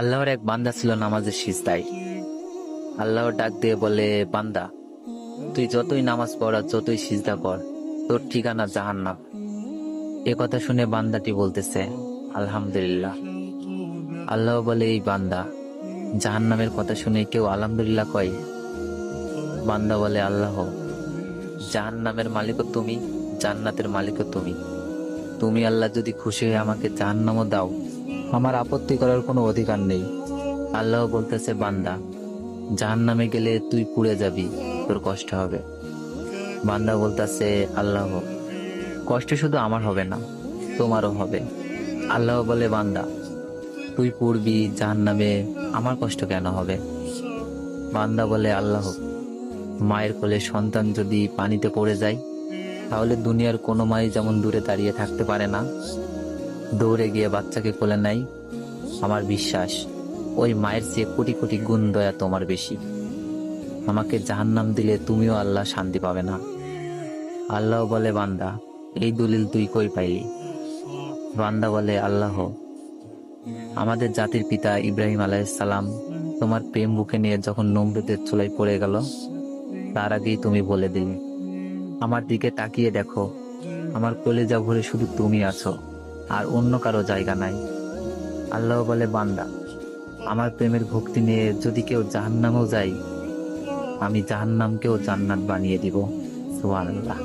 আল্লাহর এক বান্দা ছিল নামাজের সিজদায়। আল্লাহ ডাক দিয়ে বলে, বান্দা, তুই যতই নামাজ পড় আর যতই সিজদা কর, তোর ঠিকানা জাহান্নাম। এ কথা শুনে বান্দাটি বলতেছে, আলহামদুলিল্লাহ। আল্লাহ বলে, এই বান্দা, জাহান্নামের কথা শুনে কেউ আলহামদুলিল্লাহ কয়? বান্দা বলে, আল্লাহ, জাহান্নামের মালিকও তুমি, জান্নাতের মালিকও তুমি। তুমি আল্লাহ যদি খুশি হয়ে আমাকে জাহান্নামও দাও, আমার আপত্তি করার কোনো অধিকার নেই। আল্লাহ বলতেছে, বান্দা, জাহান্নামে গেলে তুই পুড়ে যাবি, তোর কষ্ট হবে। বান্দা বলতেছে, আল্লাহ, কষ্ট শুধু আমার হবে না, তোমারও হবে। আল্লাহ বলে, বান্দা, তুই পুড়বি জাহান্নামে, আমার কষ্ট কেন হবে? বান্দা বলে, আল্লাহ, মায়ের কোলে সন্তান যদি পানিতে পড়ে যায়, তাহলে দুনিয়ার কোনো মাই যেমন দূরে দাঁড়িয়ে থাকতে পারে না, দৌড়ে গিয়ে বাচ্চাকে কোলে নেয়, আমার বিশ্বাস ওই মায়ের চেয়ে কোটি কোটি গুণ দয়া তোমার বেশি। আমাকে জাহান্নাম দিলে তুমিও আল্লাহ শান্তি পাবে না। আল্লাহ বলে, বান্দা, এই দলিল তুই কই পাইলি? বান্দা বলে, আল্লাহ, আমাদের জাতির পিতা ইব্রাহিম আলাইহিসসালাম তোমার প্রেম বুকে নিয়ে যখন নমরুদের চুলায় পড়ে গেল, তার আগেই তুমি বলে দিলে। আমার দিকে তাকিয়ে দেখো, আমার কলিজা ভরে শুধু তুমি আছো, আর অন্য কারো জায়গা নাই। আল্লাহ বলে, বান্দা, আমার প্রেমের ভক্তি নিয়ে যদি কেউ জাহান্নামেও যায়, আমি জাহান্নামকেও জান্নাত বানিয়ে দিব। সুবহানাল্লাহ।